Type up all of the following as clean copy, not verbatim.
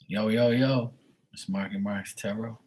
Yo, yo, yo. It's Marky Mark's Tarot.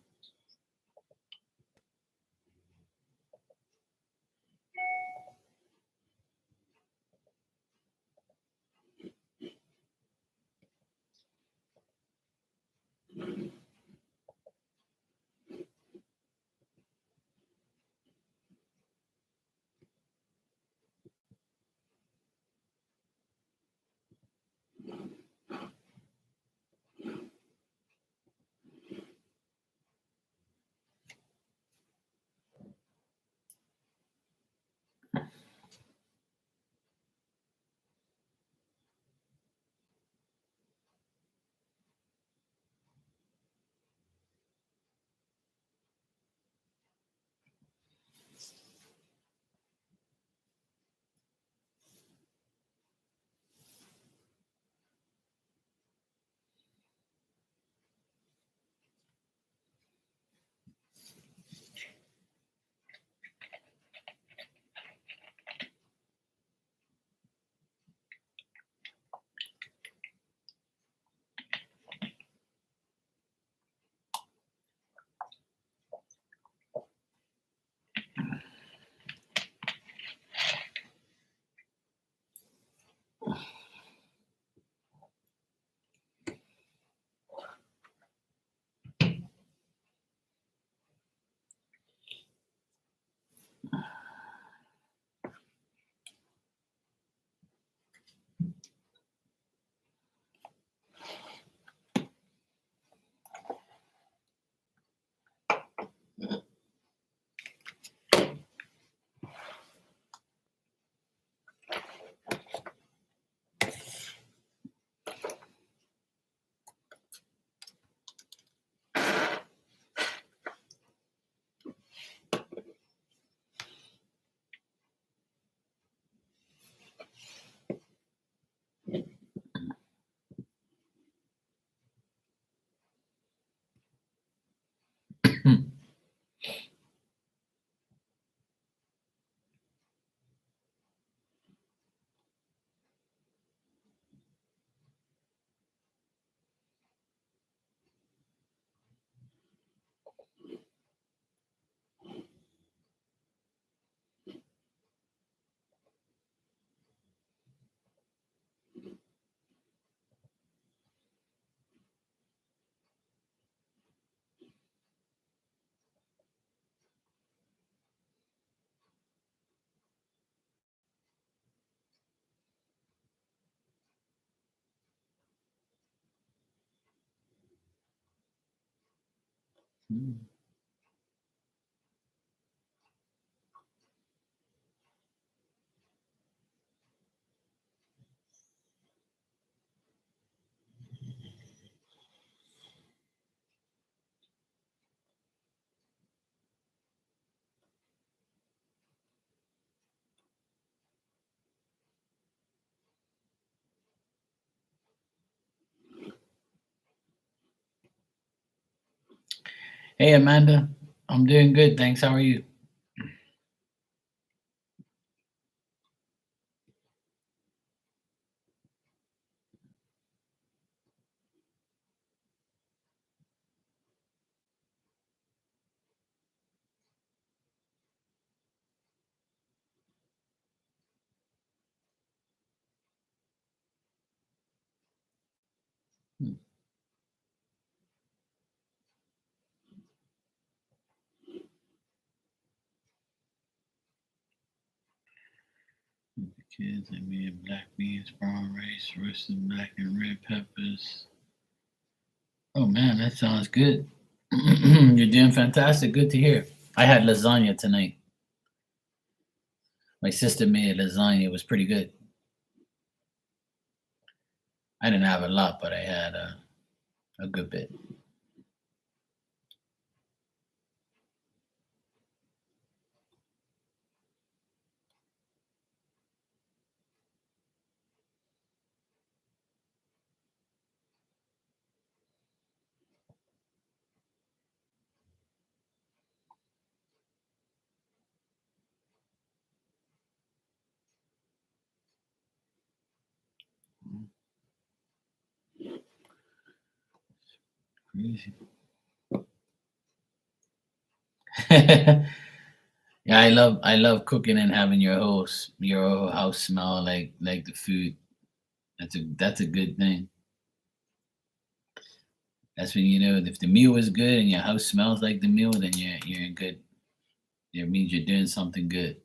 Hey, Amanda. I'm doing good. Thanks. How are you? Kids and me and black beans, brown rice, roasted black and red peppers. Oh man, that sounds good. You're doing fantastic. Good to hear. I had lasagna tonight. My sister made lasagna. It was pretty good. I didn't have a lot, but I had a good bit. Crazy. Yeah, I love cooking and having your whole house smell like the food. That's a good thing. That's when you know if the meal is good and your house smells like the meal, then you're in good. It means you're doing something good.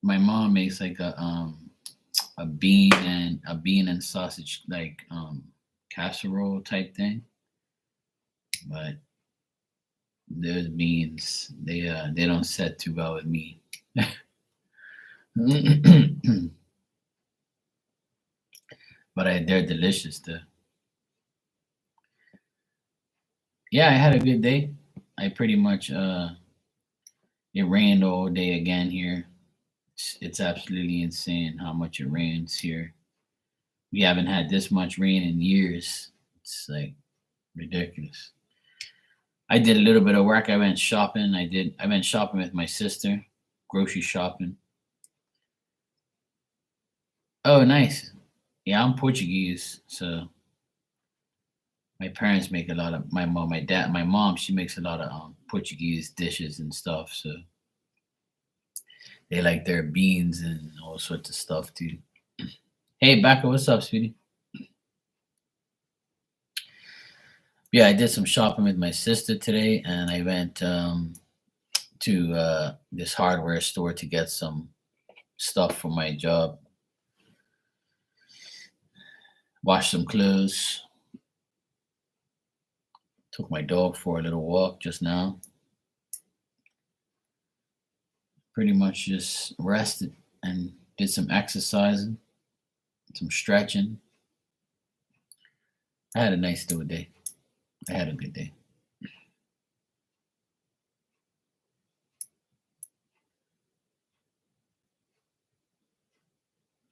My mom makes like a bean and sausage like casserole type thing, but those beans they don't set too well with me. But they're delicious though. Yeah, I had a good day. I pretty much it rained all day again here. It's absolutely insane how much it rains here. We haven't had this much rain in years. It's like ridiculous. I did a little bit of work. I went shopping. I went shopping with my sister, grocery shopping. Oh, nice. Yeah, I'm Portuguese, so my parents make a lot of my mom, she makes a lot of Portuguese dishes and stuff. So they like their beans and all sorts of stuff too. Hey, Becca, what's up, sweetie? Yeah, I did some shopping with my sister today, and I went to this hardware store to get some stuff for my job. Washed some clothes. Took my dog for a little walk just now. Pretty much just rested and did some exercising, some stretching. I had a nice day. I had a good day.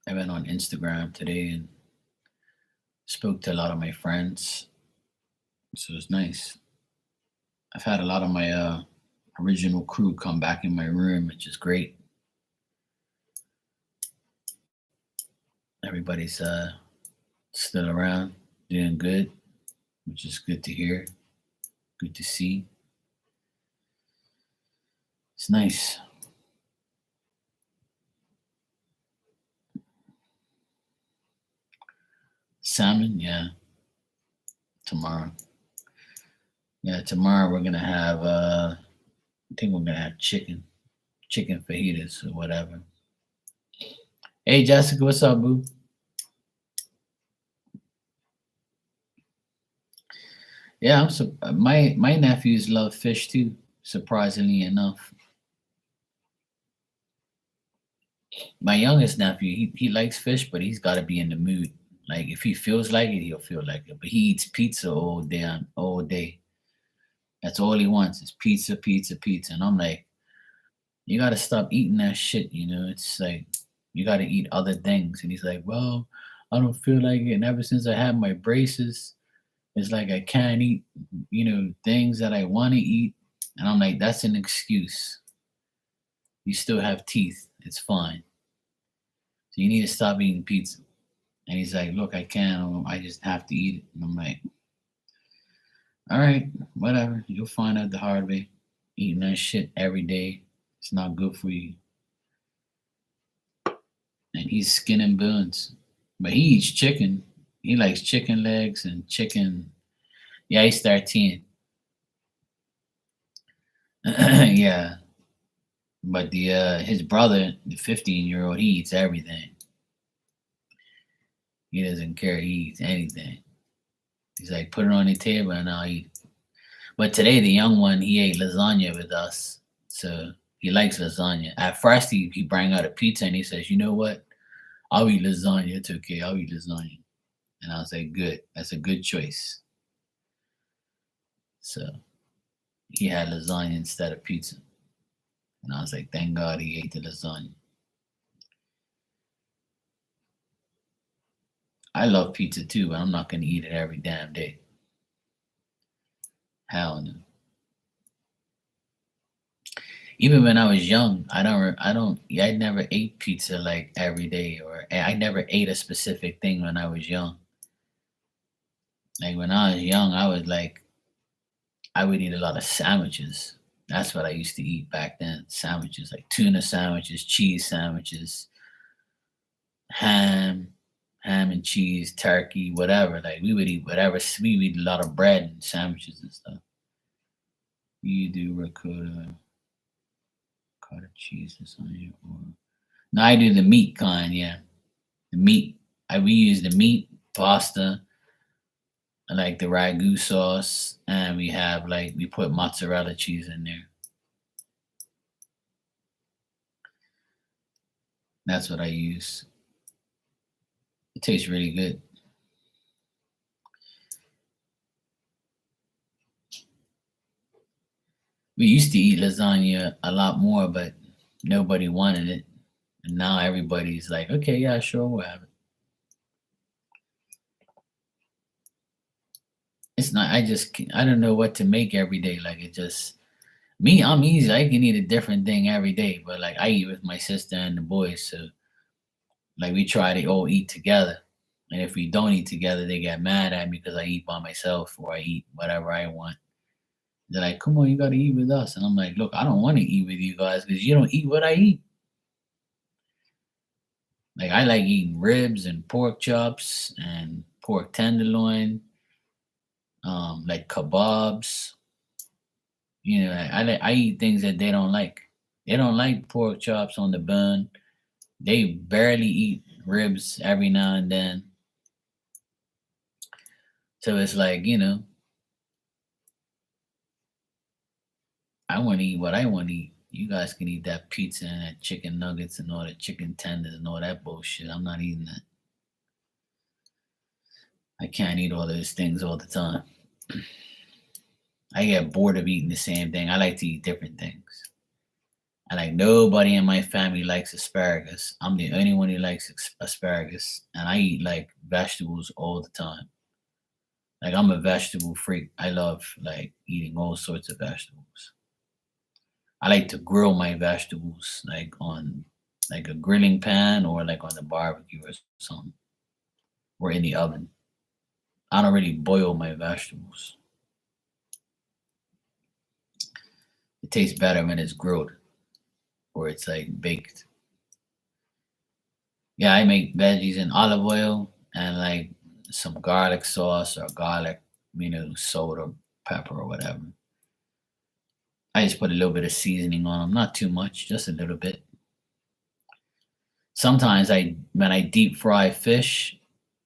I went on Instagram today and spoke to a lot of my friends. So it's nice. I've had a lot of my original crew come back in my room, which is great. Everybody's still around, doing good, which is good to hear, good to see. It's nice. Salmon, yeah, tomorrow. Yeah, tomorrow we're gonna have I think we're gonna have chicken fajitas or whatever. Hey Jessica, what's up, boo? Yeah, my nephews love fish too. Surprisingly enough, my youngest nephew he likes fish, but he's got to be in the mood. Like if he feels like it, he'll feel like it. But he eats pizza all day all day. That's all he wants is pizza, pizza, pizza. And I'm like, you got to stop eating that shit. It's like you got to eat other things. And he's like, well, I don't feel like it. And ever since I had my braces, it's like I can't eat, things that I want to eat. And I'm like, that's an excuse. You still have teeth. It's fine. So you need to stop eating pizza. And he's like, look, I can't. I just have to eat it. And I'm like, all right, whatever. You'll find out the hard way. Eating that shit every day, it's not good for you. And he's skin and bones. But he eats chicken. He likes chicken legs and chicken. Yeah, he's 13. Yeah. But the his brother, the 15-year-old, he eats everything. He doesn't care. He eats anything. He's like, put it on the table and I'll eat. But today, the young one, he ate lasagna with us. So he likes lasagna. At first, he brought out a pizza and he says, you know what? I'll eat lasagna. It's okay. I'll eat lasagna. And I was like, good. That's a good choice. So he had lasagna instead of pizza. And I was like, thank God he ate the lasagna. I love pizza too, but I'm not going to eat it every damn day. Hell no. Even when I was young, yeah, I never ate pizza like every day, or I never ate a specific thing when I was young. Like when I was young, I would eat a lot of sandwiches. That's what I used to eat back then. Sandwiches, like tuna sandwiches, cheese sandwiches, ham, ham and cheese, turkey, whatever. Like we would eat whatever. We would eat a lot of bread and sandwiches and stuff. You do ricotta cheese lasagna, or no? I do the meat kind. Yeah, the meat. We use the meat pasta, like the ragu sauce, and we put mozzarella cheese in there. That's what I use. It tastes really good. We used to eat lasagna a lot more, but nobody wanted it. And now everybody's like, okay, yeah, sure, we'll have it. It's not, I don't know what to make every day. Like, me, I'm easy. I can eat a different thing every day, but like, I eat with my sister and the boys. So, like, we try to all eat together. And if we don't eat together, they get mad at me because I eat by myself or I eat whatever I want. They're like, come on, you got to eat with us. And I'm like, look, I don't want to eat with you guys because you don't eat what I eat. Like I like eating ribs and pork chops and pork tenderloin, like kebabs. I eat things that they don't like. They don't like pork chops on the bone. They barely eat ribs every now and then. So it's like, I want to eat what I want to eat. You guys can eat that pizza and that chicken nuggets and all the chicken tenders and all that bullshit. I'm not eating that. I can't eat all those things all the time. I get bored of eating the same thing. I like to eat different things. And like nobody in my family likes asparagus. I'm the only one who likes asparagus, and I eat like vegetables all the time. Like I'm a vegetable freak. I love like eating all sorts of vegetables. I like to grill my vegetables like on like a grilling pan or like on the barbecue or something, or in the oven. I don't really boil my vegetables. It tastes better when it's grilled or it's like baked. Yeah, I make veggies in olive oil and like some garlic sauce or garlic, salt or pepper or whatever. I just put a little bit of seasoning on them, not too much, just a little bit. Sometimes when I deep fry fish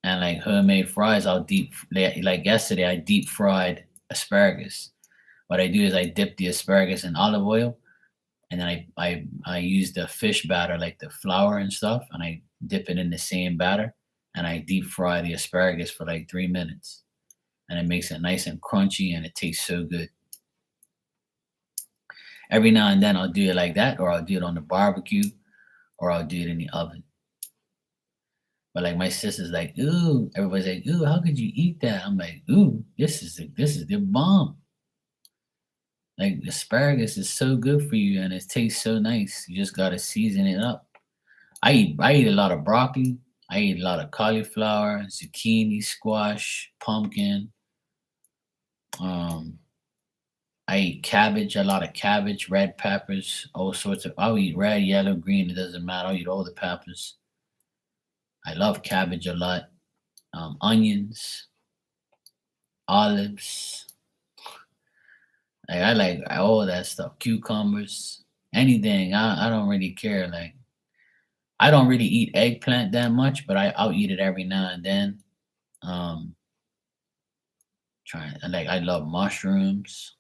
and like homemade fries, like yesterday I deep fried asparagus. What I do is I dip the asparagus in olive oil, and then I use the fish batter, like the flour and stuff, and I dip it in the same batter, and I deep fry the asparagus for like 3 minutes, and it makes it nice and crunchy, and it tastes so good. Every now and then I'll do it like that, or I'll do it on the barbecue, or I'll do it in the oven. But like my sister's like, ooh, everybody's like, ooh, how could you eat that? I'm like, ooh, this is the bomb. Like asparagus is so good for you and it tastes so nice. You just gotta season it up. I eat a lot of broccoli. I eat a lot of cauliflower, zucchini, squash, pumpkin. Um, I eat cabbage, a lot of cabbage, red peppers, all sorts of. I'll eat red, yellow, green. It doesn't matter. I'll eat all the peppers. I love cabbage a lot. Onions, olives. Like I like all that stuff. Cucumbers, anything. I don't really care. Like I don't really eat eggplant that much, but I'll eat it every now and then. Um, I love mushrooms.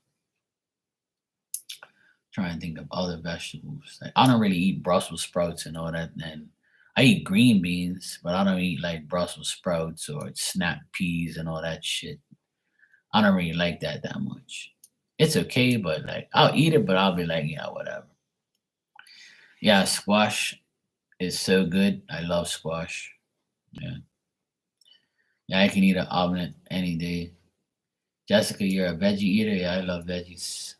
Trying to think of other vegetables. Like I don't really eat Brussels sprouts and all that. And I eat green beans, but I don't eat like Brussels sprouts or snap peas and all that shit. I don't really like that much. It's okay, but like I'll eat it, but I'll be like, yeah, whatever. Yeah, squash is so good. I love squash. Yeah. Yeah, I can eat an omelet any day. Jessica, you're a veggie eater? Yeah, I love veggies.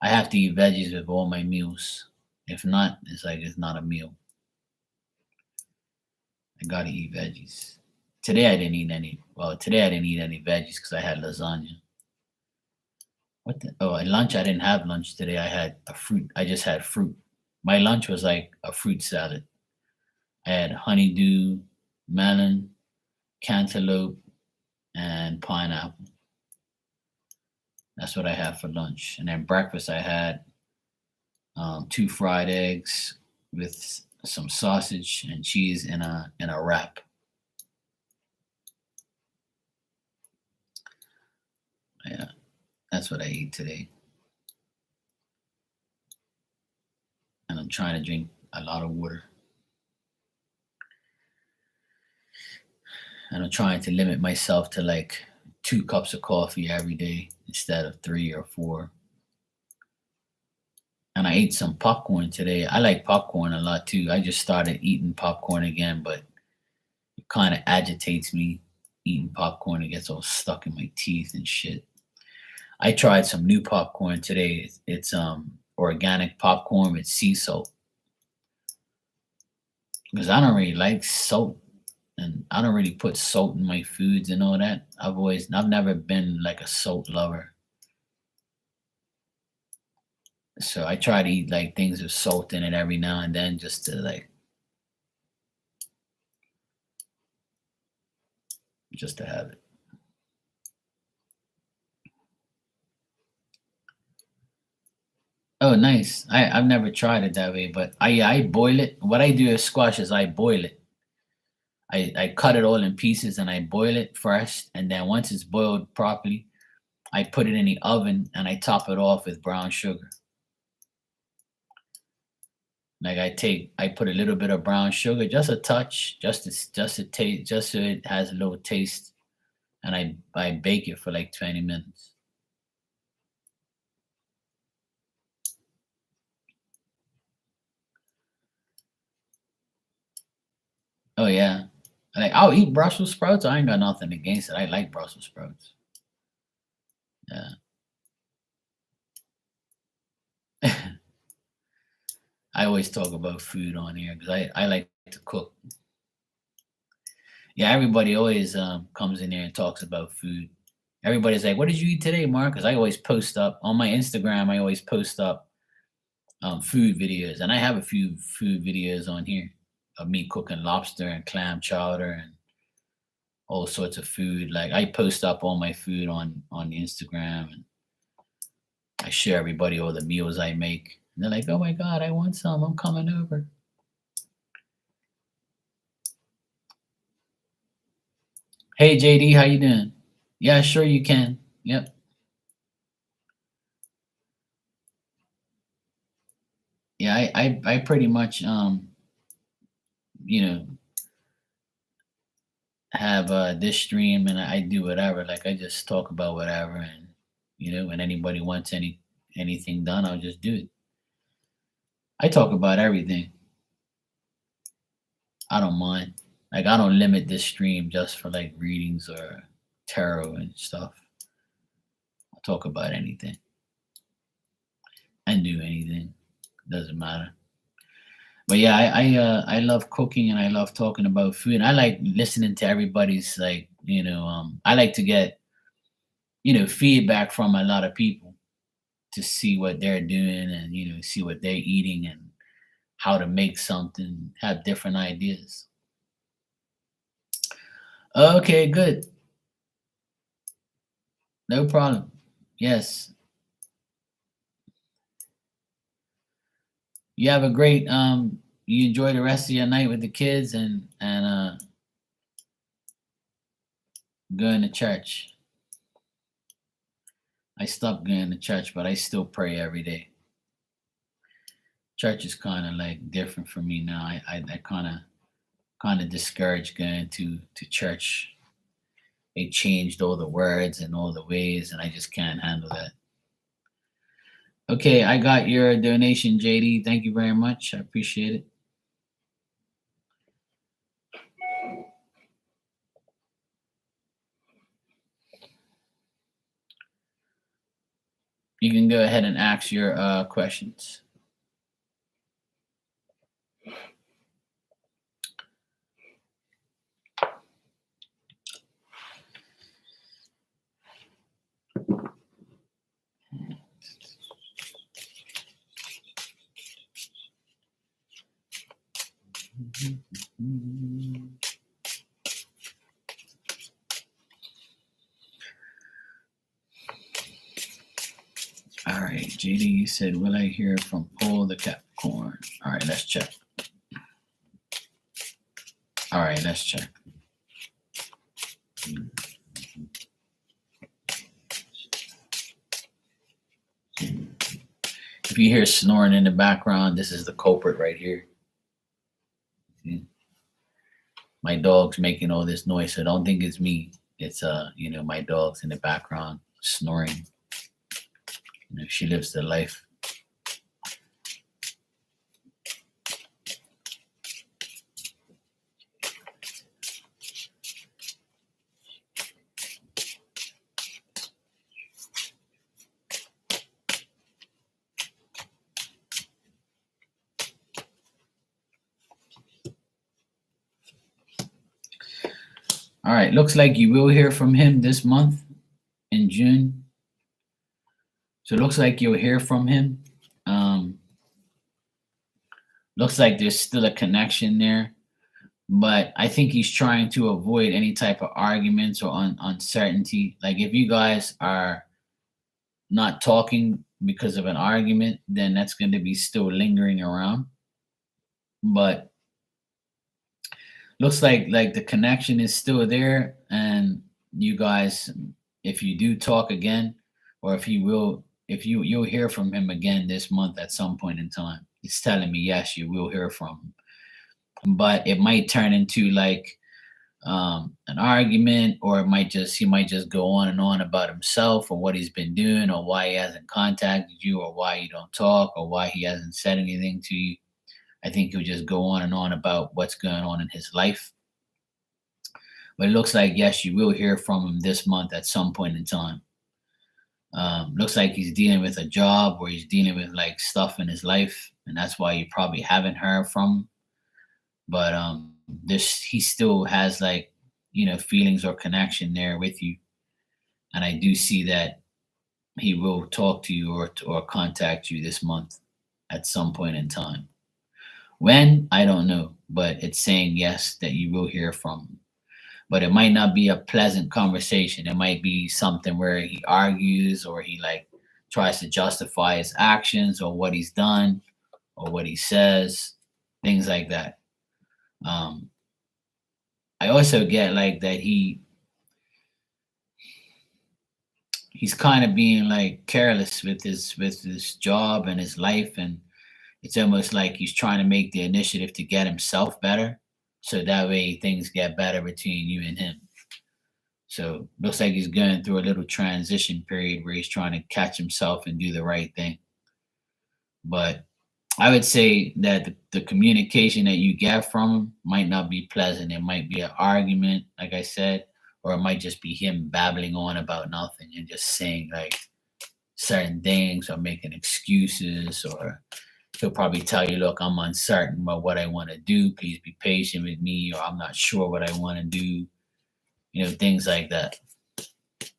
I have to eat veggies with all my meals. If not, it's like it's not a meal. I gotta eat veggies. Today I didn't eat any. Well, today I didn't eat any veggies because I had lasagna. What the? Oh, at lunch I didn't have lunch today. I had a fruit. I just had fruit. My lunch was like a fruit salad. I had honeydew, melon, cantaloupe, and pineapple. That's what I had for lunch. And then breakfast I had two fried eggs with some sausage and cheese in a wrap. Yeah, that's what I ate today. And I'm trying to drink a lot of water. And I'm trying to limit myself to like 2 cups of coffee every day instead of 3 or 4. And I ate some popcorn today. I like popcorn a lot too. I just started eating popcorn again, but it kind of agitates me eating popcorn. It gets all stuck in my teeth and shit. I tried some new popcorn today. It's organic popcorn with sea salt because I don't really like salt, and I don't really put salt in my foods and all that. I've never been like a salt lover. So I try to eat like things with salt in it every now and then just to like just to have it. Oh, nice. I've never tried it that way, but I boil it. What I do is squash is I boil it. I cut it all in pieces and I boil it first, and then once it's boiled properly, I put it in the oven and I top it off with brown sugar. Like I put a little bit of brown sugar, just a touch, just to taste, just so it has a little taste, and I bake it for like 20 minutes. Oh yeah, like I'll eat Brussels sprouts. I ain't got nothing against it. I like Brussels sprouts. Yeah. I always talk about food on here because I like to cook. Yeah, everybody always comes in here and talks about food. Everybody's like, "What did you eat today, Mark?" Because I always post up on my Instagram. I always post up food videos, and I have a few food videos on here of me cooking lobster and clam chowder and all sorts of food. Like I post up all my food on the Instagram, and I share everybody all the meals I make. And they're like, "Oh my god, I want some. I'm coming over." Hey JD, how you doing? Yeah, sure you can. Yep. Yeah, I pretty much you know have this stream and I do whatever. Like I just talk about whatever, and when anybody wants anything done, I'll just do it. I talk about everything. I don't mind. Like I don't limit this stream just for like readings or tarot and stuff. I talk about anything and do anything. Doesn't matter. But yeah, I love cooking and I love talking about food. I like listening to everybody's like I like to get feedback from a lot of people to see what they're doing and see what they're eating and how to make something, have different ideas. Okay, good. No problem. Yes. You have a great you enjoy the rest of your night with the kids and going to church. I stopped going to church, but I still pray every day. Church is kind of like different for me now. I kind of discouraged going to church. They changed all the words and all the ways, and I just can't handle that. Okay, I got your donation, JD. Thank you very much. I appreciate it. You can go ahead and ask your questions. All right, JD said, will I hear from Paul the Capricorn? All right, let's check. All right, let's check. If you hear snoring in the background, this is the culprit right here. See? My dog's making all this noise, so don't think it's me. It's my dog's in the background snoring. She lives the life. All right, looks like you will hear from him this month in June. So it looks like you'll hear from him. Looks like there's still a connection there, but I think he's trying to avoid any type of arguments or uncertainty. Like if you guys are not talking because of an argument, then that's going to be still lingering around. But looks like the connection is still there, and you guys, if you do talk again, or if you'll hear from him again this month at some point in time. It's telling me yes, you will hear from him, but it might turn into like an argument, or he might just go on and on about himself or what he's been doing, or why he hasn't contacted you, or why you don't talk, or why he hasn't said anything to you. I think he'll just go on and on about what's going on in his life. But it looks like, yes, you will hear from him this month at some point in time. Looks like he's dealing with a job, or he's dealing with like stuff in his life, and that's why you probably haven't heard from him. But he still has like, feelings or connection there with you. And I do see that he will talk to you or contact you this month at some point in time. When, I don't know, but it's saying yes, that you will hear from him. But it might not be a pleasant conversation. It might be something where he argues, or he like tries to justify his actions or what he's done or what he says, things like that. I also get like that he's kind of being like careless with his job and his life, and it's almost like he's trying to make the initiative to get himself better, so that way things get better between you and him. So looks like he's going through a little transition period where he's trying to catch himself and do the right thing. But I would say that the communication that you get from him might not be pleasant. It might be an argument, like I said, or it might just be him babbling on about nothing and just saying like certain things or making excuses, or he'll probably tell you, look, I'm uncertain about what I want to do. Please be patient with me, or I'm not sure what I want to do, things like that.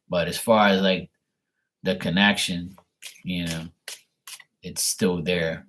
But as far as like the connection, it's still there.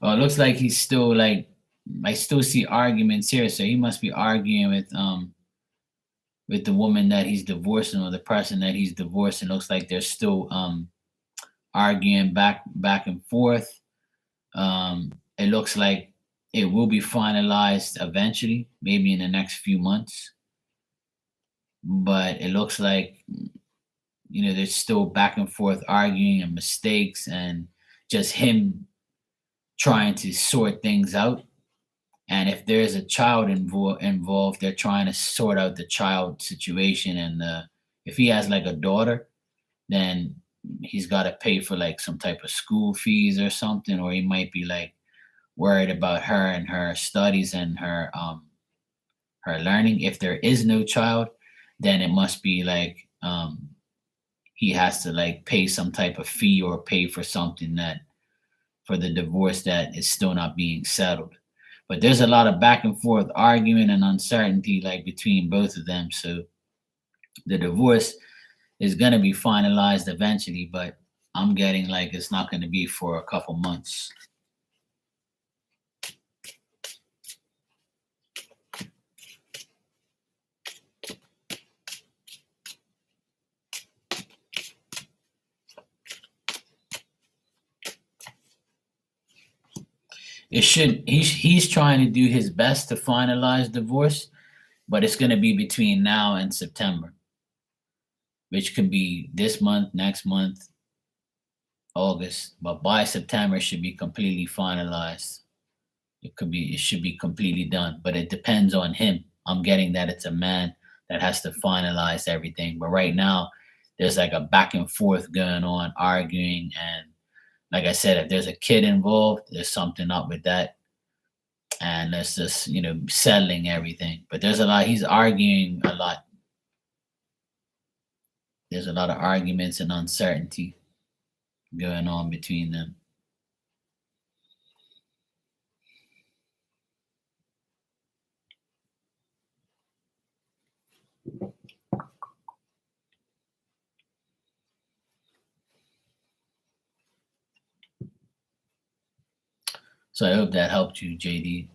Well, it looks like he's still like, I still see arguments here, so he must be arguing with the woman that he's divorcing, or the person that he's divorcing. Looks like they're still arguing back and forth. It looks like it will be finalized eventually, maybe in the next few months. but it looks like there's still back and forth arguing and mistakes and just him trying to sort things out. And if there's a child involved, they're trying to sort out the child situation. And if he has like a daughter, then he's got to pay for like some type of school fees or something, or he might be like worried about her and her studies and her learning. If there is no child, then it must be like he has to like pay some type of fee or pay for something that for the divorce that is still not being settled. But there's a lot of back and forth arguing and uncertainty like between both of them. So the divorce is going to be finalized eventually, but I'm getting like it's not going to be for a couple months. It should he's trying to do his best to finalize divorce, but it's going to be between now and September, which could be this month, next month, August, but by September it should be completely finalized. It should be completely done, but it depends on him. I'm getting that it's a man that has to finalize everything. But right now there's like a back and forth going on, arguing, and like I said, if there's a kid involved, there's something up with that. And let's just, settling everything. But there's a lot, he's arguing a lot. There's a lot of arguments and uncertainty going on between them. So I hope that helped you, JD.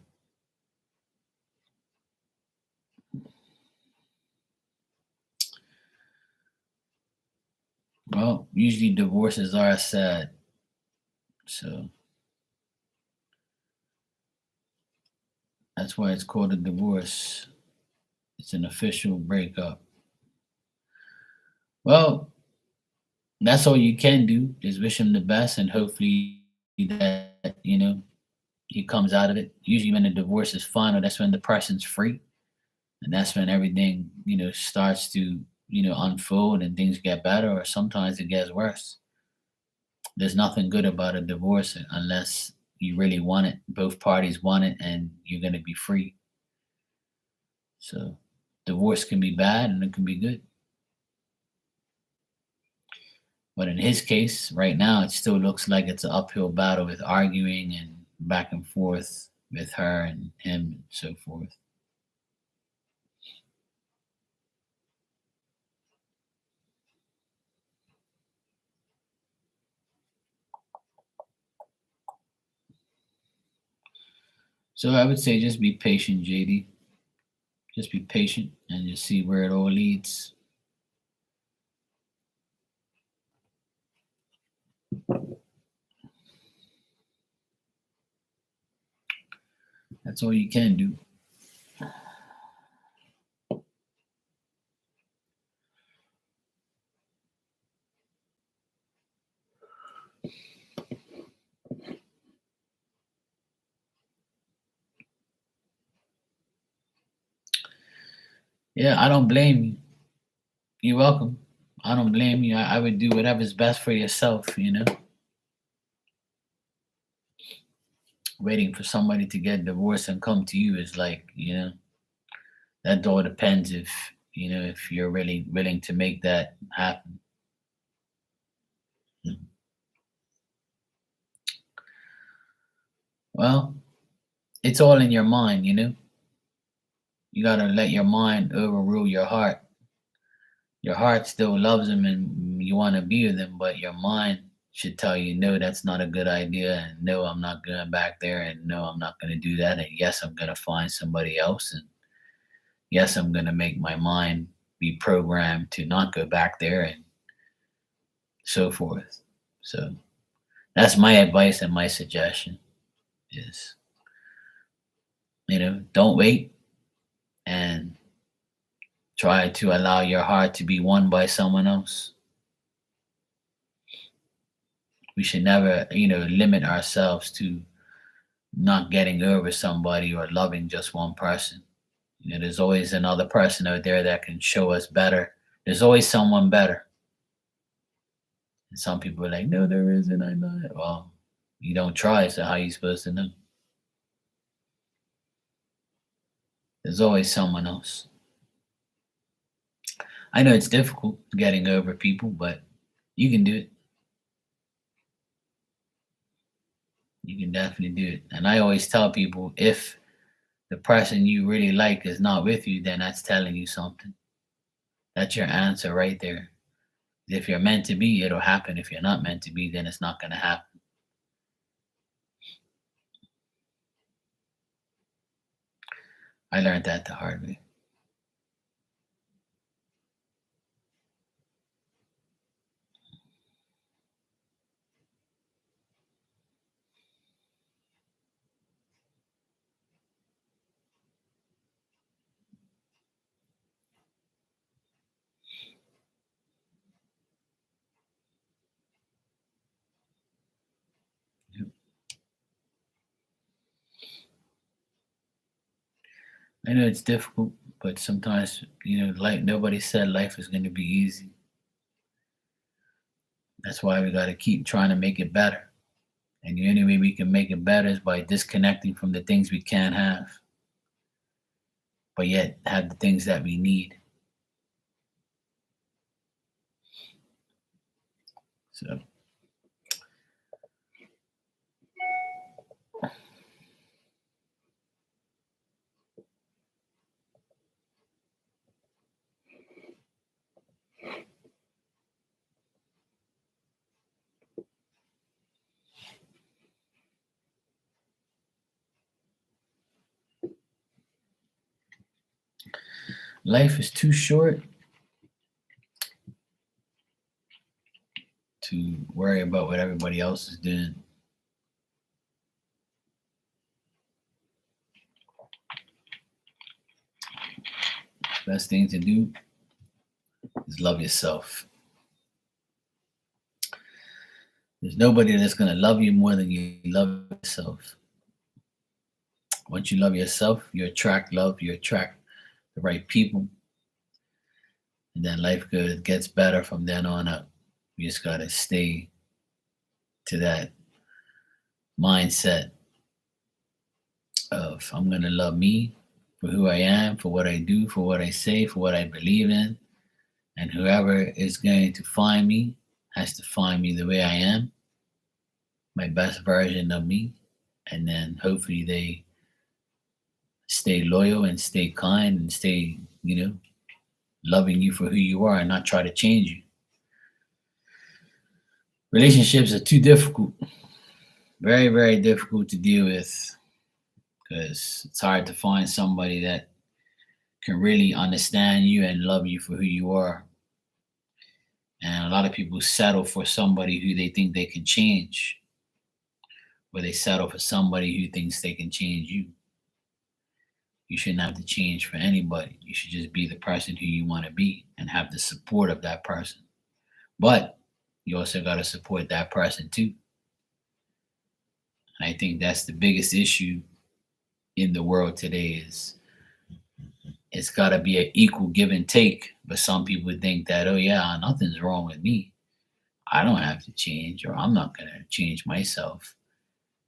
Well, usually divorces are sad. So that's why it's called a divorce. It's an official breakup. Well, that's all you can do is wish him the best and hopefully that, he comes out of it. Usually when the divorce is final, that's when the person's free. And that's when everything, starts to, unfold and things get better or sometimes it gets worse. There's nothing good about a divorce unless you really want it. Both parties want it and you're going to be free. So divorce can be bad and it can be good. But in his case, right now, it still looks like it's an uphill battle with arguing and back and forth with her and him and so forth. So I would say just be patient, JD. Just be patient and just see where it all leads. That's all you can do. Yeah, I don't blame you. You're welcome. I don't blame you. I would do whatever's best for yourself. Waiting for somebody to get divorced and come to you is like, that all depends if you're really willing to make that happen. Well, it's all in your mind. You gotta let your mind overrule your heart. Your heart still loves him and you want to be with him, but your mind should tell you, no, that's not a good idea. And no, I'm not going back there. And no, I'm not going to do that. And yes, I'm going to find somebody else. And yes, I'm going to make my mind be programmed to not go back there and so forth. So that's my advice and my suggestion is, don't wait and Try to allow your heart to be won by someone else. We should never, limit ourselves to not getting over somebody or loving just one person. There's always another person out there that can show us better. There's always someone better. And some people are like, no, there isn't. I know it. Well, you don't try, so how are you supposed to know? There's always someone else. I know it's difficult getting over people, but you can do it. You can definitely do it. And I always tell people, if the person you really like is not with you, then that's telling you something. That's your answer right there. If you're meant to be, it'll happen. If you're not meant to be, then it's not going to happen. I learned that the hard way. Yep. I know it's difficult, but sometimes, like nobody said life is going to be easy. That's why we got to keep trying to make it better. And the only way we can make it better is by disconnecting from the things we can't have, but yet have the things that we need. So life is too short to worry about what everybody else is doing. Best thing to do is love yourself. There's nobody that's going to love you more than you love yourself. Once you love yourself, you attract love, you attract the right people, and then life gets better from then on up. You just got to stay to that mindset of, I'm going to love me for who I am, for what I do, for what I say, for what I believe in. And whoever is going to find me has to find me the way I am, my best version of me. And then hopefully they stay loyal and stay kind and stay, loving you for who you are and not try to change you. Relationships are too difficult, very, very difficult to deal with, because it's hard to find somebody that can really understand you and love you for who you are. And a lot of people settle for somebody who they think they can change, or they settle for somebody who thinks they can change you. You shouldn't have to change for anybody. You should just be the person who you want to be and have the support of that person. But you also got to support that person too. I think that's the biggest issue in the world today, is it's got to be an equal give and take. But some people think that, oh yeah, nothing's wrong with me, I don't have to change, or I'm not going to change myself.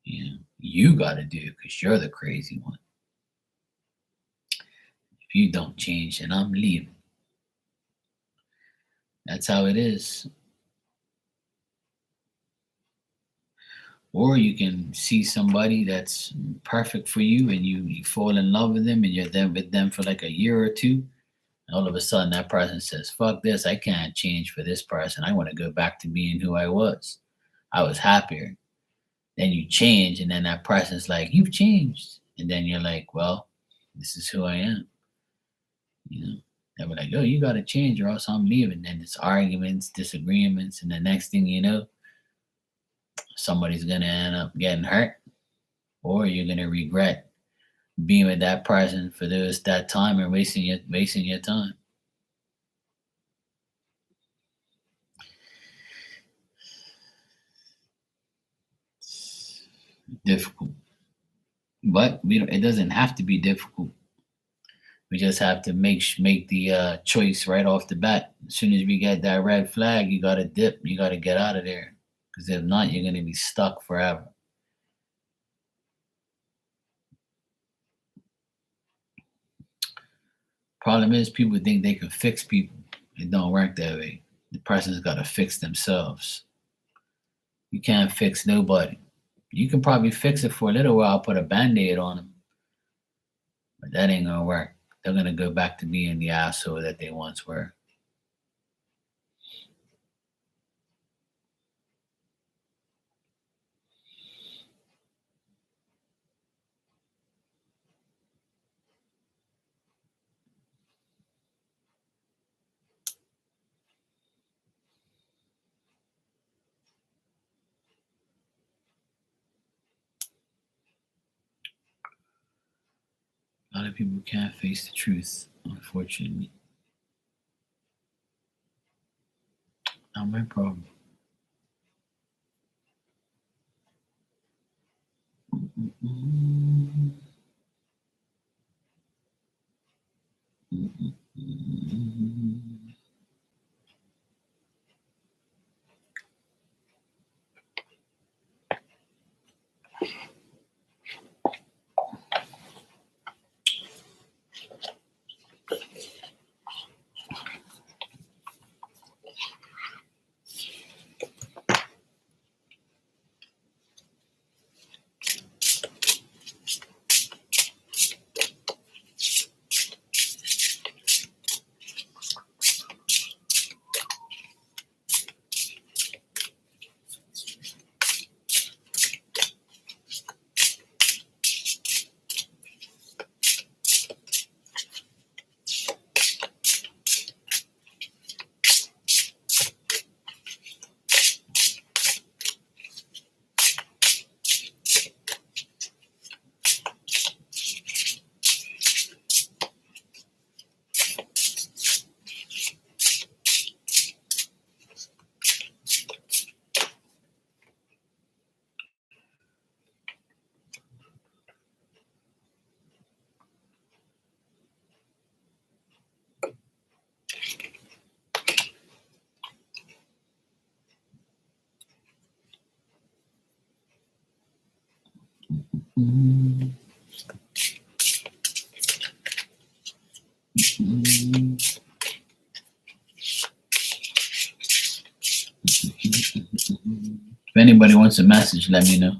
You got to do it because you're the crazy one. If you don't change, then I'm leaving. That's how it is. Or you can see somebody that's perfect for you, and you fall in love with them, and you're there with them for like a year or two. And all of a sudden that person says, fuck this, I can't change for this person. I want to go back to being who I was. I was happier. Then you change, and then that person's like, you've changed. And then you're like, well, this is who I am. They'll be like, oh, you got to change or else I'm leaving. Then it's arguments, disagreements. And the next thing you know, somebody's going to end up getting hurt, or you're going to regret being with that person for that time and wasting your time. difficult. But it doesn't have to be difficult. We just have to make the choice right off the bat. As soon as we get that red flag, you got to dip. You got to get out of there. Because if not, you're going to be stuck forever. Problem is, people think they can fix people. It don't work that way. The person's got to fix themselves. You can't fix nobody. You can probably fix it for a little while, put a Band-Aid on them. But that ain't going to work. They're going to go back to being the asshole that they once were. A lot of people can't face the truth, unfortunately. Not my problem. If anybody wants a message, let me know.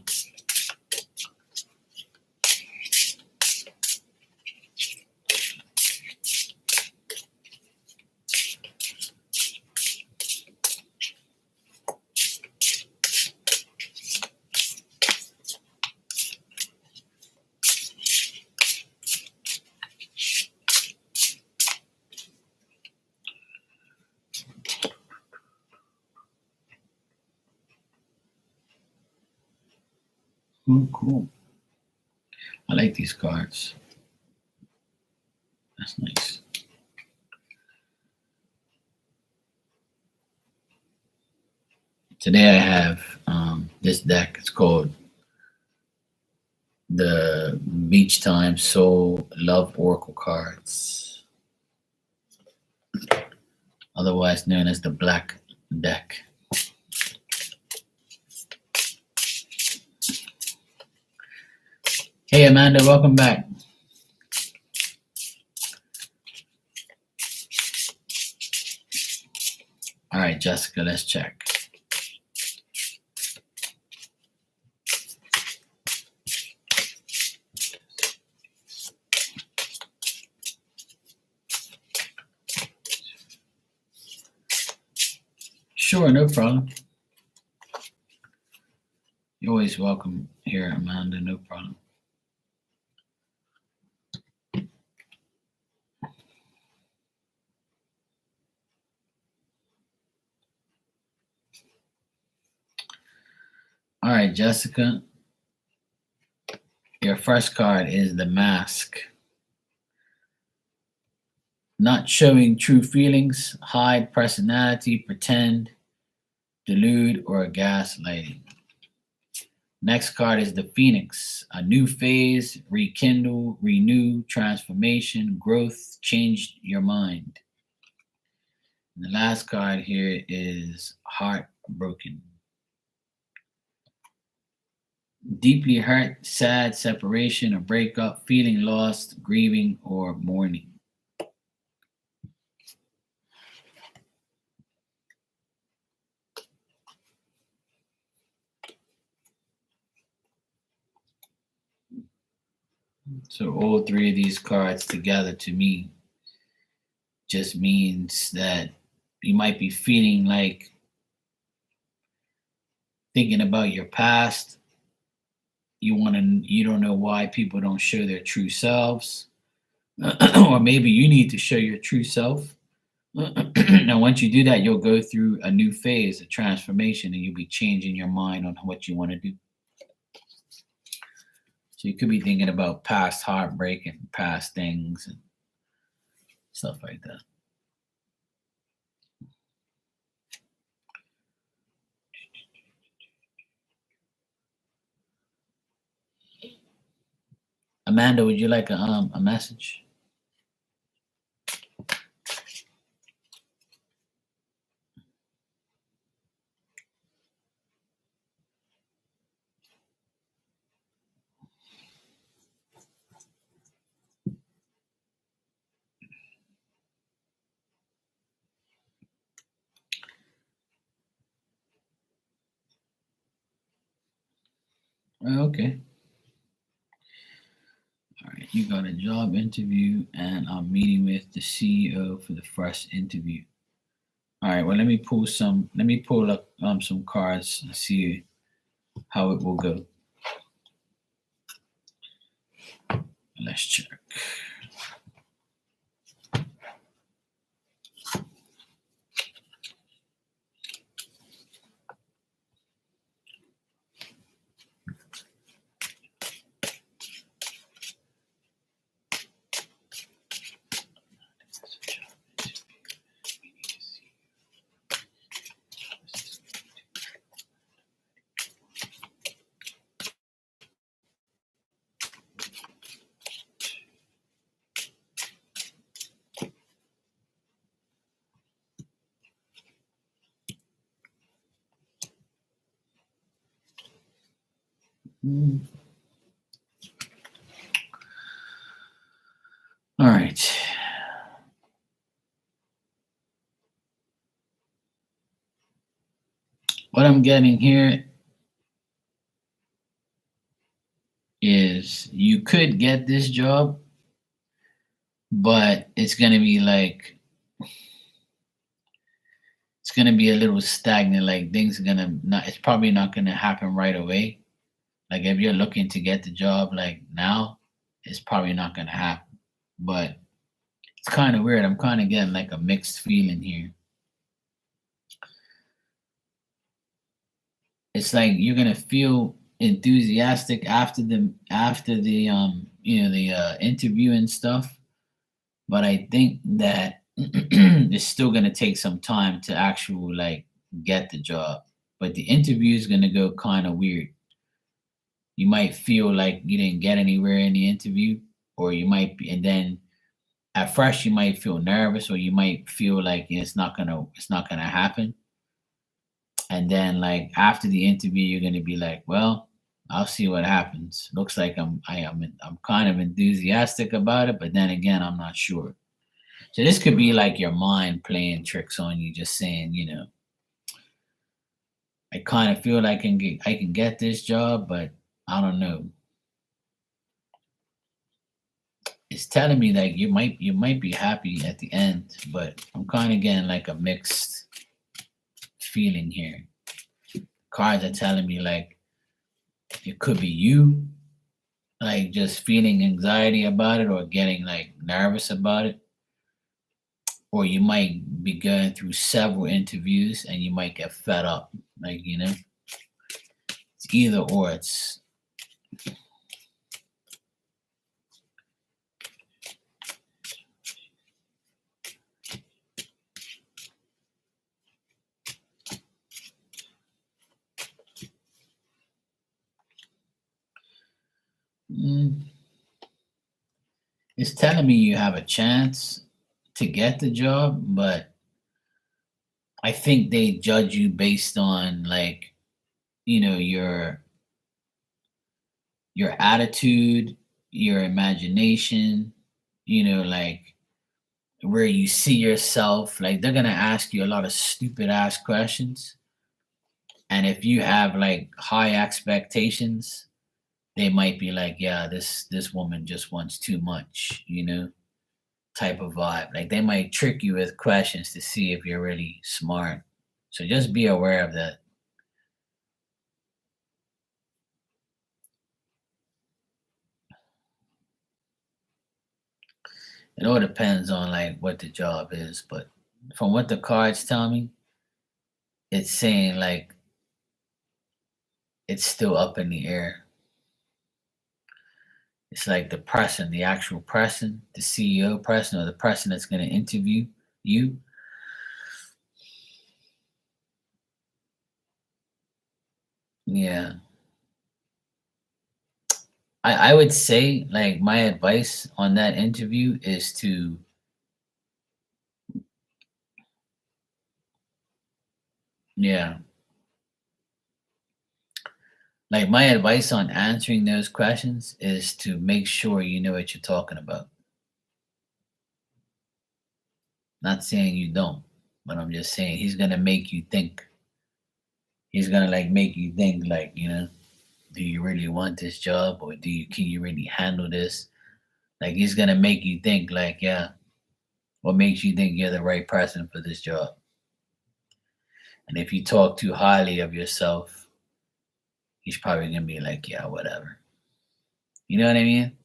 Oh, cool. I like these cards. That's nice. Today I have this deck. It's called the Beach Time Soul Love Oracle cards, otherwise known as the Black Deck. Hey Amanda, welcome back. All right, Jessica, let's check. Sure, no problem. You're always welcome here, Amanda, no problem. All right, Jessica, your first card is the Mask. Not showing true feelings, hide personality, pretend, delude, or gaslighting. Next card is the Phoenix. A new phase, rekindle, renew, transformation, growth, change your mind. And the last card here is Heartbroken. Deeply hurt, sad, separation, or breakup, feeling lost, grieving, or mourning. So all three of these cards together to me just means that you might be feeling like thinking about your past. You don't know why people don't show their true selves. Or maybe you need to show your true self. Now once you do that, you'll go through a new phase of transformation and you'll be changing your mind on what you want to do. So you could be thinking about past heartbreak and past things and stuff like that. Amanda, would you like a message? Okay. All right. You got a job interview, and I'm meeting with the CEO for the first interview. All right. Well, let me pull some. Let me pull up some cards and see how it will go. Let's check. Hmm. All right. What I'm getting here is you could get this job, but it's gonna be like it's gonna be a little stagnant. Like things are gonna not. It's probably not gonna happen right away. Like if you're looking to get the job like now, it's probably not gonna happen. But it's kind of weird. I'm kind of getting like a mixed feeling here. It's like you're gonna feel enthusiastic after the interview and stuff, but I think that it's still gonna take some time to actually like get the job. But the interview is gonna go kind of weird. You might feel like you didn't get anywhere in the interview, or you might be, and then at first you might feel nervous, or you might feel like it's not gonna happen. And then like after the interview, you're gonna be like, well, I'll see what happens. Looks like I'm kind of enthusiastic about it, but then again, I'm not sure. So this could be like your mind playing tricks on you, just saying, I kind of feel like I can get this job, but I don't know. It's telling me like you might be happy at the end, but I'm kind of getting like a mixed feeling here. Cards are telling me like it could be you like just feeling anxiety about it or getting like nervous about it, or you might be going through several interviews and you might get fed up. Like, it's either or. It's It's telling me you have a chance to get the job, but I think they judge you based on like, you know, your attitude, your imagination, like where you see yourself. Like they're gonna ask you a lot of stupid ass questions. And if you have like high expectations, they might be like, yeah, this woman just wants too much, type of vibe. Like they might trick you with questions to see if you're really smart. So just be aware of that. It all depends on like what the job is, but from what the cards tell me, it's saying like it's still up in the air. It's like the person, the actual person, the CEO person, or the person that's going to interview you. Yeah. I would say like my advice on that interview is to, yeah, like my advice on answering those questions is to make sure you know what you're talking about. Not saying you don't, but I'm just saying he's gonna make you think. He's gonna like make you think like, do you really want this job, or can you really handle this? Like he's gonna make you think like, yeah, what makes you think you're the right person for this job? And if you talk too highly of yourself, he's probably gonna be like, yeah, whatever. You know what I mean?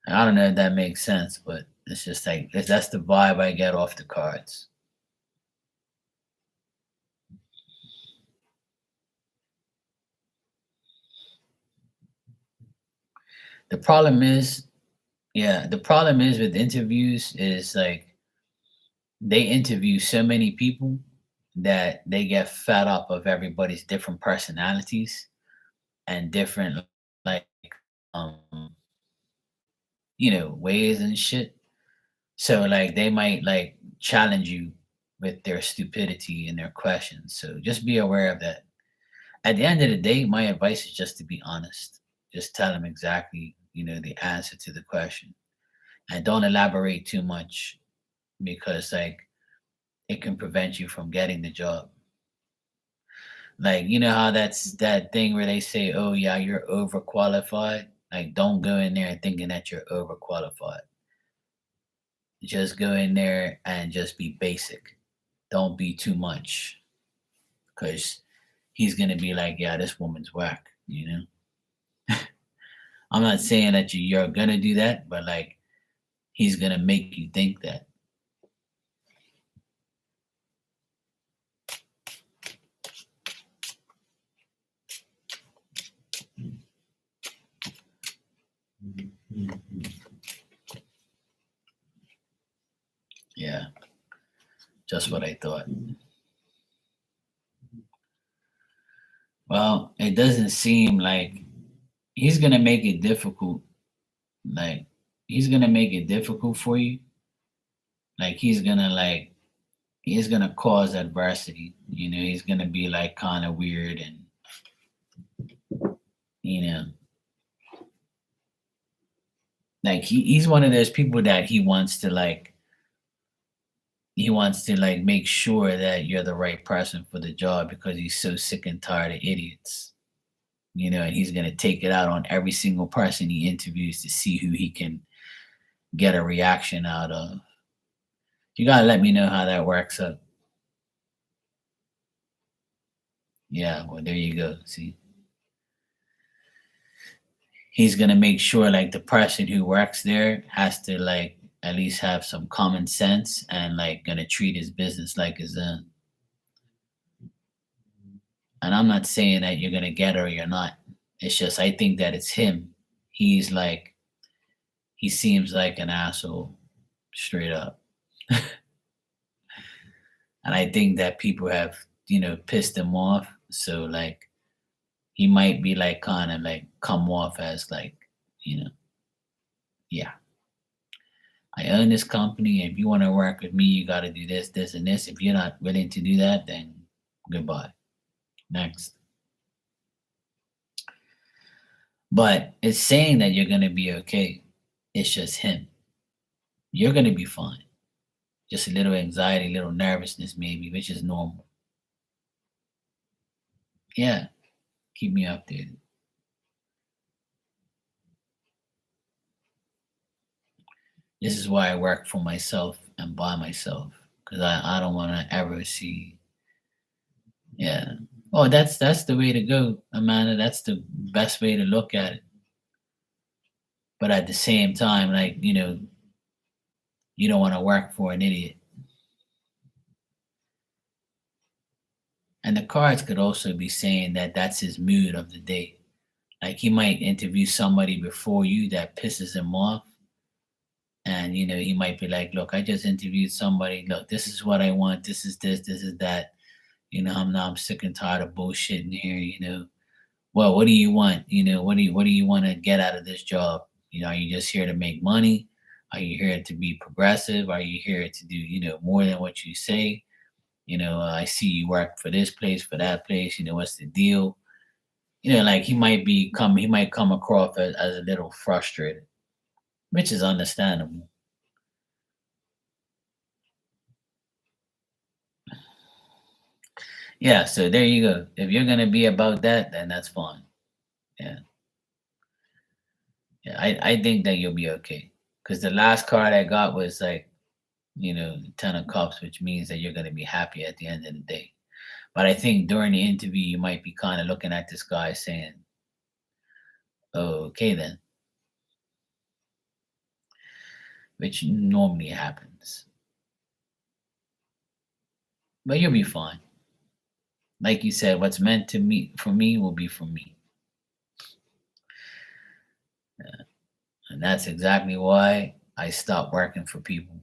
I don't know if that makes sense, but it's just like that's the vibe I get off the cards. The problem is, yeah, the problem is with interviews is like they interview so many people that they get fed up of everybody's different personalities and different like um ways and shit. So like they might like challenge you with their stupidity and their questions. So just be aware of that. At the end of the day, my advice is just to be honest. Just tell them exactly, the answer to the question. And don't elaborate too much because like it can prevent you from getting the job. Like, you know how that's that thing where they say, "Oh yeah, you're overqualified." Like don't go in there thinking that you're overqualified. Just go in there and just be basic. Don't be too much because he's gonna be like, "Yeah, this woman's whack." I'm not saying that you're gonna do that, but like he's gonna make you think that. Yeah, just what I thought. Well, it doesn't seem like he's gonna make it difficult. Like he's gonna make it difficult for you. Like he's gonna cause adversity. He's gonna be like kind of weird and you know like he's one of those people that he wants to make sure that you're the right person for the job because he's so sick and tired of idiots. And he's gonna take it out on every single person he interviews to see who he can get a reaction out of. You gotta let me know how that works up. Yeah, well there you go. See, he's gonna make sure like the person who works there has to like at least have some common sense and like gonna treat his business like his own. And I'm not saying that you're gonna get it or you're not. It's just I think that it's him. He's like he seems like an asshole, straight up. And I think that people have, pissed him off. So like he might be like kind of like come off as like, you know, yeah. I own this company. If you want to work with me, you got to do this, this, and this. If you're not willing to do that, then goodbye. Next. But it's saying that you're going to be okay. It's just him. You're going to be fine. Just a little anxiety, little nervousness, maybe, which is normal. Yeah, keep me updated. This is why I work for myself and by myself because I don't want to ever see. Yeah. Oh, that's the way to go, Amanda. That's the best way to look at it. But at the same time, like you don't want to work for an idiot. And the cards could also be saying that that's his mood of the day. Like he might interview somebody before you that pisses him off. And he might be like, look, I just interviewed somebody. Look, this is what I want. This is this is that. I'm sick and tired of bullshitting here. Well, what do you want? What do you want to get out of this job? Are you just here to make money? Are you here to be progressive? Are you here to do, more than what you say? I see you work for this place, for that place. What's the deal? Like he might come across as a little frustrated, which is understandable. Yeah, so there you go. If you're gonna be about that, then that's fine. Yeah, yeah. I think that you'll be okay. Because the last card I got was like, Ten of Cups, which means that you're gonna be happy at the end of the day. But I think during the interview, you might be kind of looking at this guy saying, "Oh, okay then," which normally happens. But you'll be fine. Like you said, what's meant to me for me will be for me. Yeah. And that's exactly why I stopped working for people.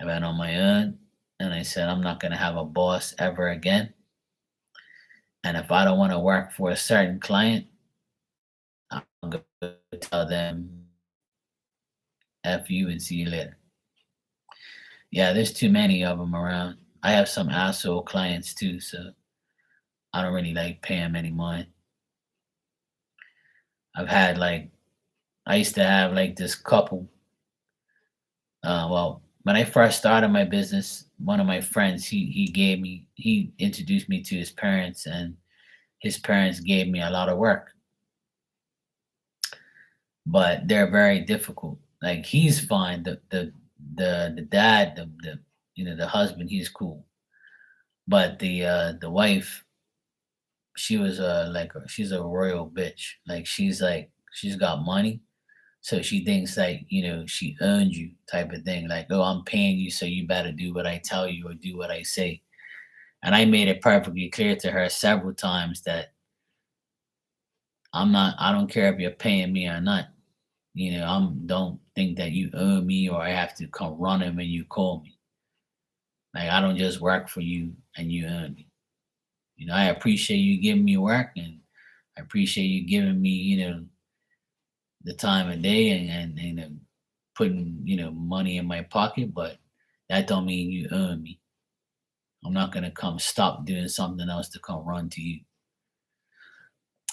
I went on my own and I said, I'm not going to have a boss ever again. And if I don't want to work for a certain client, I'm going to tell them, F you and see you later. Yeah, there's too many of them around. I have some asshole clients too, so I don't really like paying them any mind. I've had like, I used to have like this couple. Well, when I first started my business, one of my friends, he introduced me to his parents, and his parents gave me a lot of work, but they're very difficult. Like he's fine. The dad, the husband, he's cool. But the wife, she was she's a royal bitch. She's got money. So she thinks like, she owns you type of thing. Like, oh, I'm paying you, so you better do what I tell you or do what I say. And I made it perfectly clear to her several times that I don't care if you're paying me or not. Don't think that you owe me or I have to come running when you call me. Like, I don't just work for you and you owe me. I appreciate you giving me work, and I appreciate you giving me, the time of day and putting, money in my pocket, but that don't mean you owe me. I'm not gonna come stop doing something else to come run to you.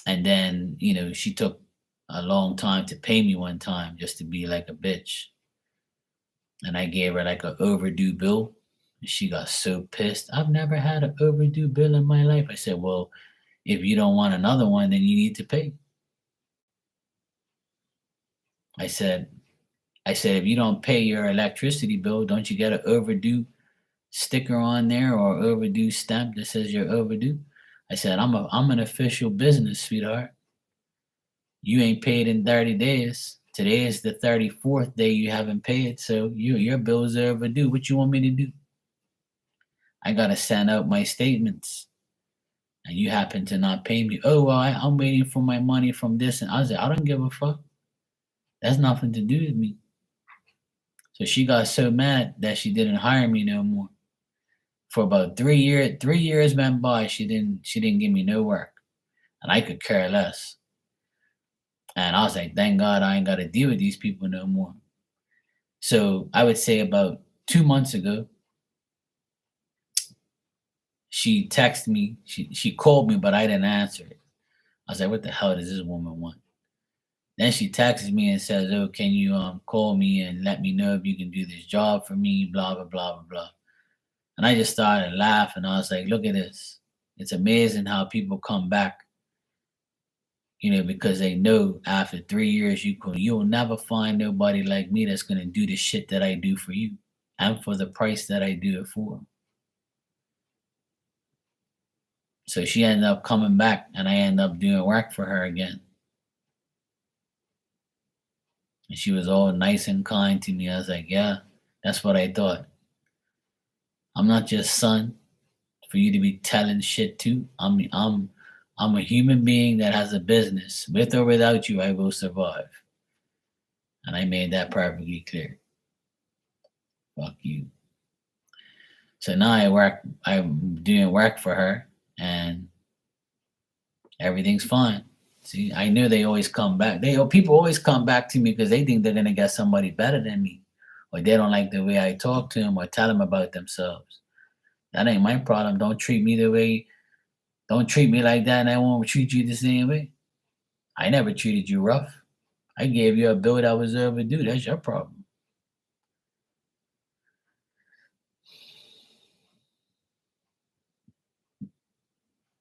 And then, she took a long time to pay me one time just to be like a bitch. And I gave her like an overdue bill. And she got so pissed. I've never had an overdue bill in my life. I said, well, if you don't want another one, then you need to pay. I said, if you don't pay your electricity bill, don't you get an overdue sticker on there or overdue stamp that says you're overdue? I said, I'm an official business, sweetheart. You ain't paid in 30 days. Today is the 34th day you haven't paid, so your bills are overdue. What you want me to do? I gotta send out my statements, and you happen to not pay me. Oh well, I'm waiting for my money from this, and I said, I don't give a fuck. That's nothing to do with me. So she got so mad that she didn't hire me no more. For about 3 years, 3 years went by. She didn't give me no work, and I could care less. And I was like, thank God I ain't got to deal with these people no more. So I would say about 2 months ago, she texted me. She called me, but I didn't answer it. I was like, "What the hell does this woman want?" Then she texts me and says, "Oh, can you call me and let me know if you can do this job for me?" Blah blah blah blah blah. And I just started laughing. I was like, "Look at this! It's amazing how people come back, because they know after 3 years you'll never find nobody like me that's gonna do the shit that I do for you, and for the price that I do it for." So she ended up coming back, and I ended up doing work for her again. And she was all nice and kind to me. I was like, "Yeah, that's what I thought. I'm not just son for you to be telling shit to. I'm a human being that has a business. With or without you, I will survive." And I made that perfectly clear. Fuck you. So now I'm doing work for her, and everything's fine. See, I knew they always come back. People always come back to me because they think they're gonna get somebody better than me, or they don't like the way I talk to them or tell them about themselves. That ain't my problem. Don't treat me like that, and I won't treat you the same way. I never treated you rough. I gave you a bill that was overdue. That's your problem.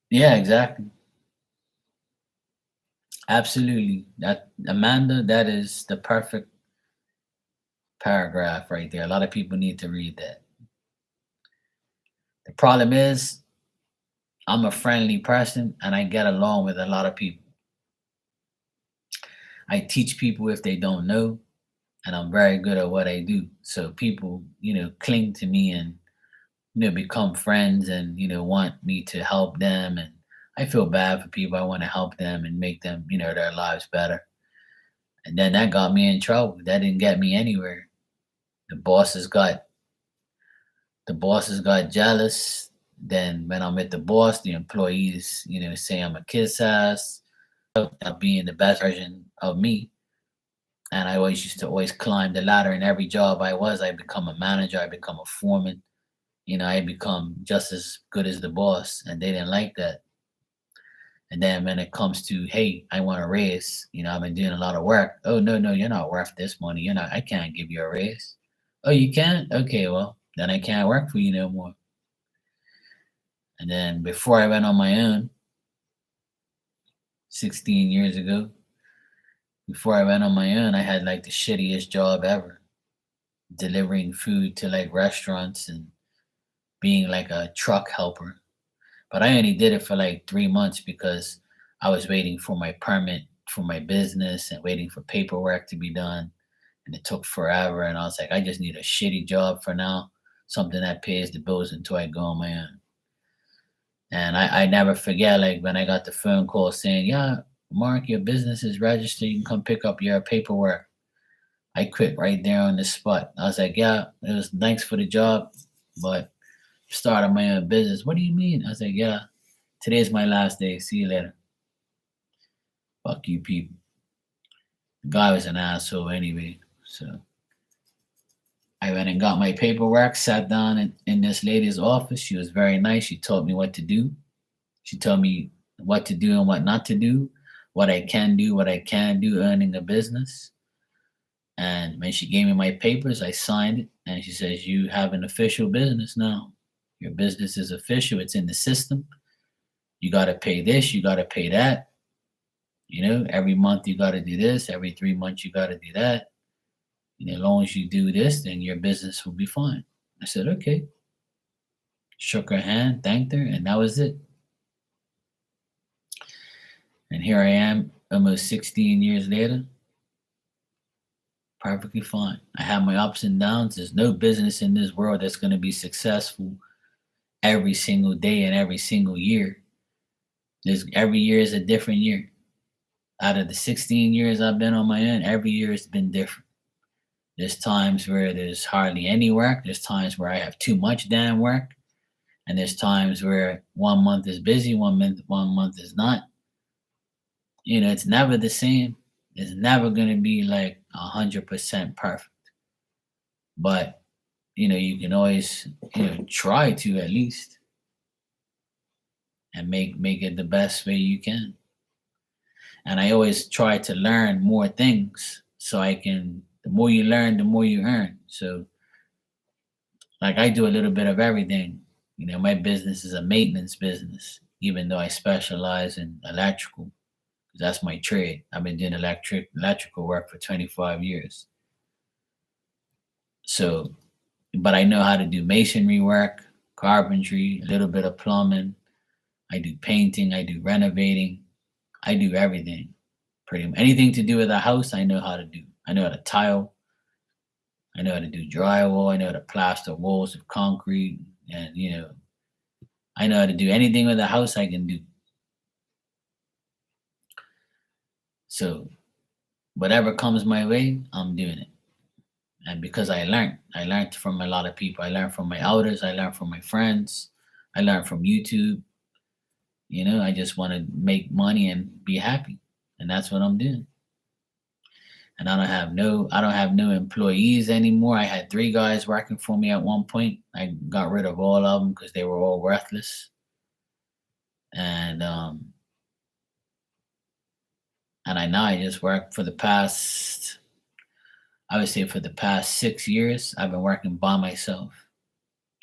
Yeah, exactly. Absolutely. That Amanda, that is the perfect paragraph right there. A lot of people need to read that. The problem is, I'm a friendly person and I get along with a lot of people. I teach people if they don't know, and I'm very good at what I do. So people, cling to me and become friends and want me to help them, and I feel bad for people. I want to help them and make them, their lives better. And then that got me in trouble. That didn't get me anywhere. The bosses got the bosses got jealous. Then when I'm with the boss, the employees, say I'm a kiss ass, of being the best version of me. And I always used to always climb the ladder in every job I become a manager, I become a foreman, I become just as good as the boss, and they didn't like that. And then when it comes to, hey, I want a raise, I've been doing a lot of work. Oh, no, no, you're not worth this money. I can't give you a raise. Oh, you can't? Okay, well, then I can't work for you no more. And then before I went on my own, 16 years ago, before I went on my own, I had like the shittiest job ever, delivering food to like restaurants and being like a truck helper. But I only did it for like 3 months because I was waiting for my permit for my business and waiting for paperwork to be done. And it took forever. And I was like, I just need a shitty job for now, something that pays the bills until I go on my own. And I never forget, like when I got the phone call saying, "Yeah, Mark, your business is registered. You can come pick up your paperwork." I quit right there on the spot. I was like, "Yeah, it was thanks for the job, but started my own business." "What do you mean?" I was like, "Yeah, today's my last day. See you later." Fuck you people. The guy was an asshole anyway. So I went and got my paperwork, sat down in this lady's office. She was very nice. She told me what to do. She told me what to do and what not to do, what I can do, what I can't do earning a business. And when she gave me my papers, I signed it. And she says, "You have an official business now. Your business is official. It's in the system. You got to pay this. You got to pay that. Every month you got to do this. Every 3 months you got to do that. And as long as you do this, then your business will be fine." I said, "Okay." Shook her hand, thanked her, and that was it. And here I am, almost 16 years later, perfectly fine. I have my ups and downs. There's no business in this world that's going to be successful every single day and every single year. Every year is a different year. Out of the 16 years I've been on my own, every year has been different. There's times where there's hardly any work. There's times where I have too much damn work. And there's times where 1 month is busy, 1 month is not. It's never the same. It's never going to be like 100% perfect. But you can always try to at least and make it the best way you can. And I always try to learn more things so I can. The more you learn, the more you earn. So like I do a little bit of everything. My business is a maintenance business, even though I specialize in electrical. That's my trade. I've been doing electrical work for 25 years. So, but I know how to do masonry work, carpentry, a little bit of plumbing. I do painting, I do renovating, I do everything. Pretty much anything to do with a house, I know how to do. I know how to tile, I know how to do drywall, I know how to plaster walls of concrete, and I know how to do anything with a house I can do. So whatever comes my way, I'm doing it. And because I learned from a lot of people. I learned from my elders, I learned from my friends, I learned from YouTube. I just want to make money and be happy. And that's what I'm doing. And I don't have no employees anymore. I had 3 guys working for me at one point. I got rid of all of them because they were all worthless. And I just work for the past, I would say, for the past 6 years. I've been working by myself,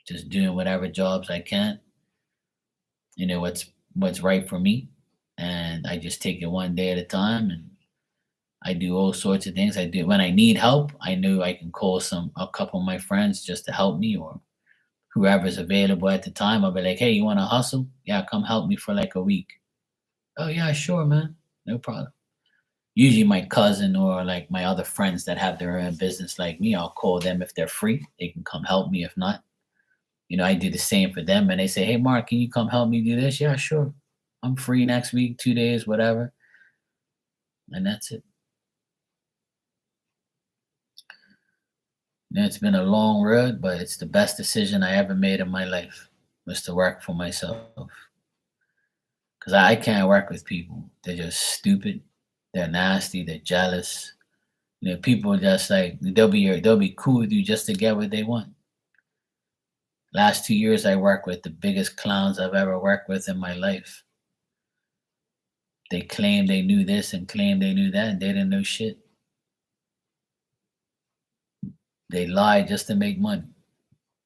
just doing whatever jobs I can. What's right for me, and I just take it one day at a time. And I do all sorts of things. I do when I need help. I know I can call a couple of my friends just to help me, or whoever's available at the time. I'll be like, "Hey, you want to hustle? Yeah, come help me for like a week." Oh yeah, sure, man, no problem. Usually my cousin or like my other friends that have their own business like me, I'll call them if they're free. They can come help me. If not, I do the same for them. And they say, "Hey, Mark, can you come help me do this?" Yeah, sure. I'm free next week, 2 days, whatever. And that's it. It's been a long road, but it's the best decision I ever made in my life was to work for myself. Because I can't work with people. They're just stupid. They're nasty. They're jealous. People just like they'll be cool with you just to get what they want. Last 2 years, I worked with the biggest clowns I've ever worked with in my life. They claimed they knew this and claimed they knew that, and they didn't know shit. They lied just to make money.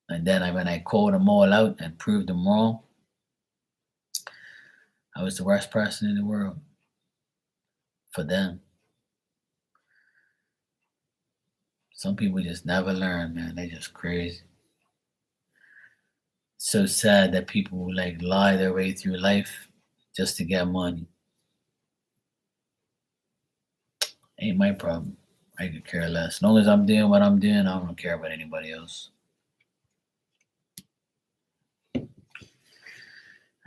And then when I called them all out and proved them wrong, I was the worst person in the world for them. Some people just never learn, man. They just crazy. So sad that people like lie their way through life just to get money. Ain't my problem. I could care less. As long as I'm doing what I'm doing, I don't care about anybody else. And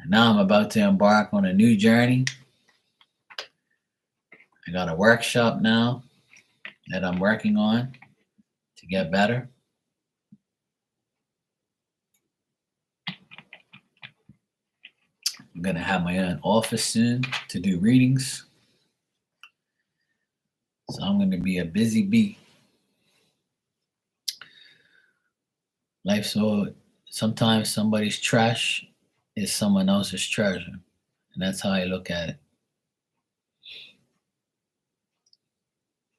now I'm about to embark on a new journey. I got a workshop now that I'm working on to get better. I'm going to have my own office soon to do readings. So I'm going to be a busy bee. Life, so sometimes somebody's trash is someone else's treasure. And that's how I look at it.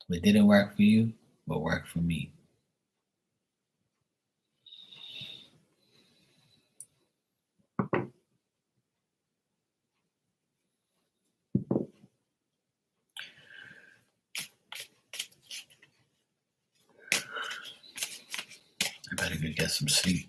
What didn't work for you will work for me. I better go get some sleep.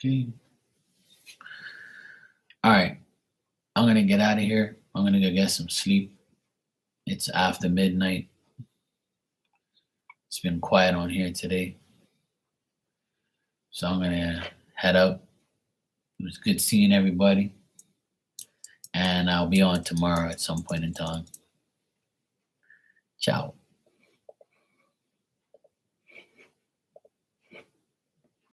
Okay. All right. I'm going to get out of here. I'm going to go get some sleep. It's after midnight. It's been quiet on here today. So I'm going to head out. It was good seeing everybody. And I'll be on tomorrow at some point in time. Ciao.